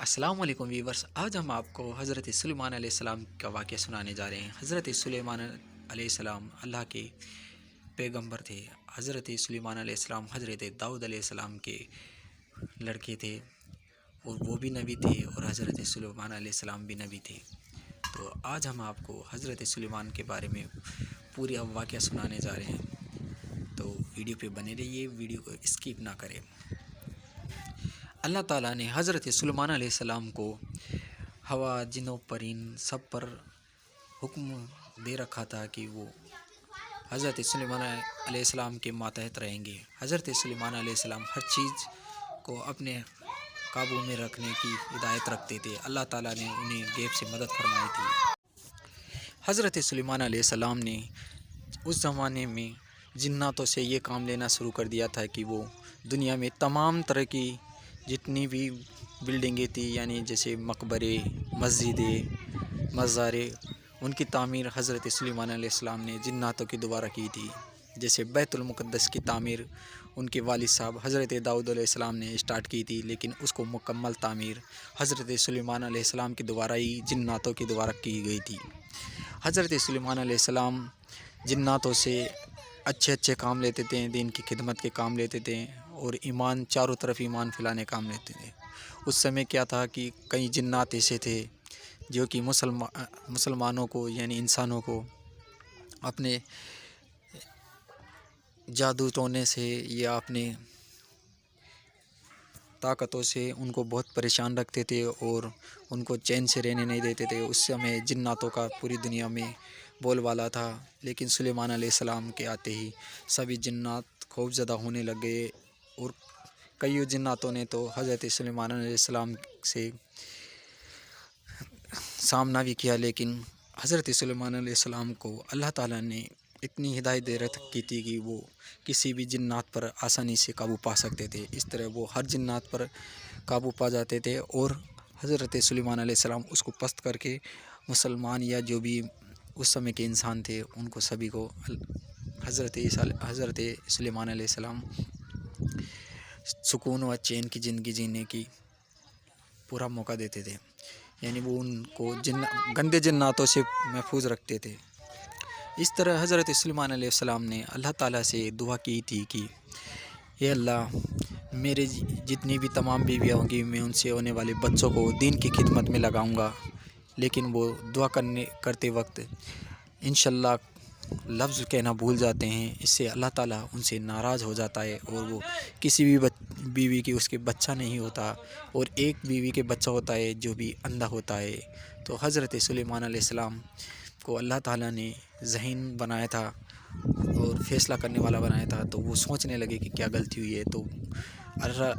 السلام علیکم ویورس، آج ہم آپ کو حضرت سلیمان علیہ السلام کا واقعہ سنانے جا رہے ہیں۔ حضرت سلیمان علیہ السلام اللہ کے پیغمبر تھے۔ حضرت سلیمان علیہ السلام حضرت داؤد علیہ السلام کے لڑکے تھے، اور وہ بھی نبی تھے، اور حضرت سلیمان علیہ السلام بھی نبی تھے۔ تو آج ہم آپ کو حضرت سلیمان کے بارے میں پوری واقعہ سنانے جا رہے ہیں، تو ویڈیو پہ بنے رہیے، ویڈیو کو اسکپ نہ کریں۔ اللہ تعالیٰ نے حضرت سلیمان علیہ السلام کو ہوا، جنوں، پرند سب پر حکم دے رکھا تھا کہ وہ حضرت سلیمان علیہ السلام کے ماتحت رہیں گے۔ حضرت سلیمان علیہ السلام ہر چیز کو اپنے قابو میں رکھنے کی ہدایت رکھتے تھے۔ اللہ تعالیٰ نے انہیں غیب سے مدد فرمائی تھی۔ حضرت سلیمان علیہ السلام نے اس زمانے میں جناتوں سے یہ کام لینا شروع کر دیا تھا کہ وہ دنیا میں تمام طرح کی جتنی بھی بلڈنگیں تھیں، یعنی جیسے مقبرے، مسجدیں، مزاریں، ان کی تعمیر حضرت سلیمان علیہ السلام نے جناتوں کے دوبارہ کی تھی۔ جیسے بیت المقدس کی تعمیر ان کے والد صاحب حضرت داؤد علیہ السلام نے اسٹارٹ کی تھی، لیکن اس کو مکمل تعمیر حضرت سلیمان علیہ السلام کے دوبارہ ہی جناتوں کے دوبارہ کی گئی تھی۔ حضرت سلیمان علیہ السلام جناتوں سے اچھے کام لیتے تھے، دین کی خدمت کے کام لیتے تھے، اور ایمان، چاروں طرف ایمان پھیلانے کام لیتے تھے۔ اس سمے کیا تھا کہ کئی جنات ایسے تھے جو کہ مسلمانوں کو، یعنی انسانوں کو اپنے جادو ٹونے سے یا اپنے طاقتوں سے ان کو بہت پریشان رکھتے تھے، اور ان کو چین سے رہنے نہیں دیتے تھے۔ اس سمے جناتوں کا پوری دنیا میں بول بالا تھا، لیکن سلیمان علیہ السلام کے آتے ہی سبھی جنات خوف زدہ ہونے لگے، اور کئی جناتوں نے تو حضرت سلیمان علیہ السلام سے سامنا بھی کیا، لیکن حضرت سلیمان علیہ السلام کو اللہ تعالیٰ نے اتنی ہدایت دے رکھی تھی کہ وہ کسی بھی جنات پر آسانی سے قابو پا سکتے تھے۔ اس طرح وہ ہر جنات پر قابو پا جاتے تھے، اور حضرت سلیمان علیہ السلام اس کو پست کر کے مسلمان یا جو بھی اس سمے کے انسان تھے ان کو سبھی کو حضرت سلیمان علیہ السلام سکون و چین کی زندگی جینے کی پورا موقع دیتے تھے، یعنی وہ ان کو گندے جناتوں سے محفوظ رکھتے تھے۔ اس طرح حضرت سلیمان علیہ السلام نے اللہ تعالیٰ سے دعا کی تھی کہ اے اللہ، میرے جتنی بھی تمام بیویاں ہوں گی میں ان سے ہونے والے بچوں کو دین کی خدمت میں لگاؤں گا، لیکن وہ دعا کرتے وقت انشاءاللہ لفظ کہنا بھول جاتے ہیں۔ اس سے اللہ تعالیٰ ان سے ناراض ہو جاتا ہے، اور وہ کسی بھی بیوی کی اس کے بچہ نہیں ہوتا، اور ایک بیوی کے بچہ ہوتا ہے جو بھی اندھا ہوتا ہے۔ تو حضرت سلیمان علیہ السلام کو اللہ تعالیٰ نے ذہین بنایا تھا اور فیصلہ کرنے والا بنایا تھا، تو وہ سوچنے لگے کہ کیا غلطی ہوئی ہے، تو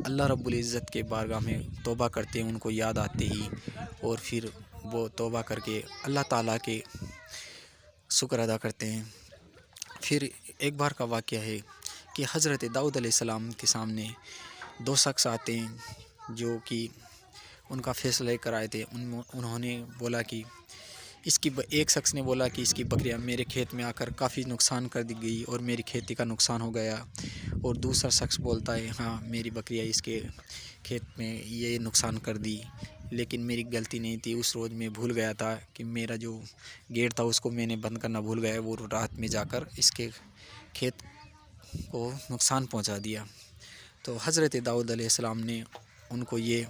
اللہ رب العزت کے بارگاہ میں توبہ کرتے ہیں، ان کو یاد آتے ہی، اور پھر وہ توبہ کر کے اللہ تعالیٰ کے شکر ادا کرتے ہیں۔ پھر ایک بار کا واقعہ ہے کہ حضرت داؤد علیہ السلام کے سامنے دو شخص آتے ہیں جو کہ ان کا فیصلہ لے کر آئے تھے۔ انہوں نے بولا کہ ایک شخص نے بولا کہ اس کی بکریاں میرے کھیت میں آ کر کافی نقصان کر دی گئی اور میری کھیتی کا نقصان ہو گیا، اور دوسرا شخص بولتا ہے ہاں میری بکریاں اس کے کھیت میں یہ نقصان کر دی، لیکن میری غلطی نہیں تھی، اس روز میں بھول گیا تھا کہ میرا جو گیٹ تھا اس کو میں نے بند کرنا بھول گیا، وہ رات میں جا کر اس کے کھیت کو نقصان پہنچا دیا۔ تو حضرت داؤد علیہ السلام نے ان کو یہ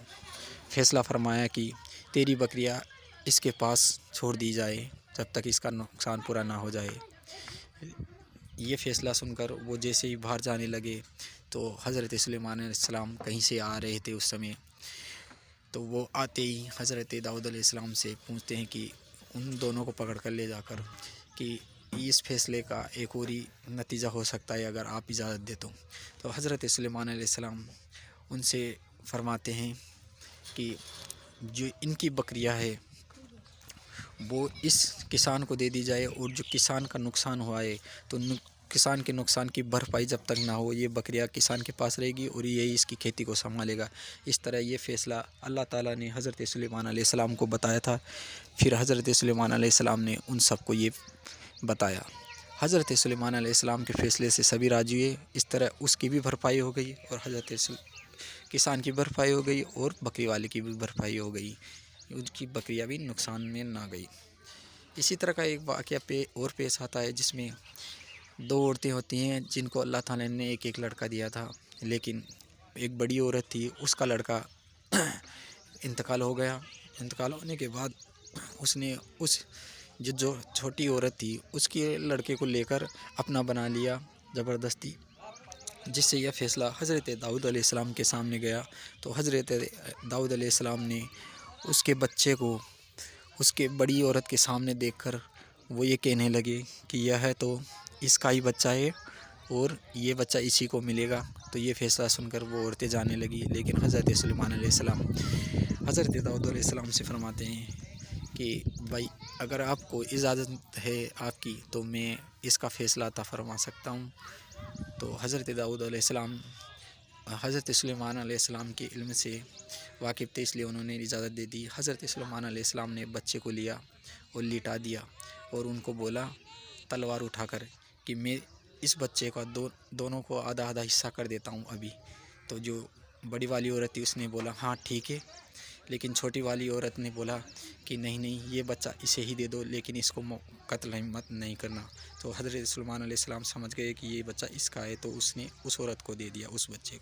فیصلہ فرمایا کہ تیری بکریاں اس کے پاس چھوڑ دی جائے جب تک اس کا نقصان پورا نہ ہو جائے۔ یہ فیصلہ سن کر وہ جیسے ہی باہر جانے لگے تو حضرت سلیمان علیہ السلام کہیں سے آ رہے تھے اس سمے، تو وہ آتے ہی حضرت داؤد علیہ السلام سے پوچھتے ہیں کہ ان دونوں کو پکڑ کر لے جا کر کہ اس فیصلے کا ایک اور ہی نتیجہ ہو سکتا ہے اگر آپ اجازت دے تو حضرت سلیمان علیہ السلام ان سے فرماتے ہیں کہ جو ان کی بکریاں ہے وہ اس کسان کو دے دی جائے، اور جو کسان کا نقصان ہوا ہے تو کسان کے نقصان کی بھرپائی جب تک نہ ہو یہ بکریاں کسان کے پاس رہے گی، اور یہی اس کی کھیتی کو سنبھالے گا۔ اس طرح یہ فیصلہ اللہ تعالیٰ نے حضرت سلیمان علیہ السلام کو بتایا تھا۔ پھر حضرت سلیمان علیہ السلام نے ان سب کو یہ بتایا۔ حضرت سلیمان علیہ السلام کے فیصلے سے سبھی راضی ہوئے، اس طرح اس کی بھی بھرپائی ہو گئی، اور حضرت کسان کی بھرپائی ہو گئی اور بکری والے کی بھی بھرپائی ہو گئی، ان کی بکریاں بھی نقصان میں نہ گئی۔ اسی طرح کا ایک واقعہ اور پیش آتا ہے جس میں دو عورتیں ہوتی ہیں جن کو اللہ تعالیٰ نے ایک ایک لڑکا دیا تھا، لیکن ایک بڑی عورت تھی، اس کا لڑکا انتقال ہو گیا۔ انتقال ہونے کے بعد اس نے جو چھوٹی عورت تھی اس کے لڑکے کو لے کر اپنا بنا لیا زبردستی، جس سے یہ فیصلہ حضرت داؤد علیہ السلام کے سامنے گیا۔ تو حضرت داؤد علیہ السلام نے اس کے بچے کو اس کے بڑی عورت کے سامنے دیکھ کر وہ یہ کہنے لگے کہ یہ ہے تو اس کا ہی بچہ ہے اور یہ بچہ اسی کو ملے گا۔ تو یہ فیصلہ سن کر وہ عورتیں جانے لگی، لیکن حضرت سلیمان علیہ السلام حضرت داؤد علیہ السلام سے فرماتے ہیں کہ بھائی اگر آپ کو اجازت ہے آپ کی تو میں اس کا فیصلہ عطا فرما سکتا ہوں۔ تو حضرت داؤد علیہ السلام حضرت سلیمان علیہ السلام کے علم سے واقف تھے، اس لیے انہوں نے اجازت دے دی۔ حضرت سلیمان علیہ السلام نے بچے کو لیا اور لٹا دیا اور ان کو بولا تلوار اٹھا کر کہ میں اس بچے کا دونوں کو آدھا آدھا حصہ کر دیتا ہوں ابھی۔ تو جو بڑی والی عورت تھی اس نے بولا ہاں ٹھیک ہے، لیکن چھوٹی والی عورت نے بولا کہ نہیں یہ بچہ اسے ہی دے دو، لیکن اس کو قتل مت نہیں کرنا۔ تو حضرت سلیمان علیہ السلام سمجھ گئے کہ یہ بچہ اس کا ہے، تو اس نے اس عورت کو دے دیا اس بچے کو۔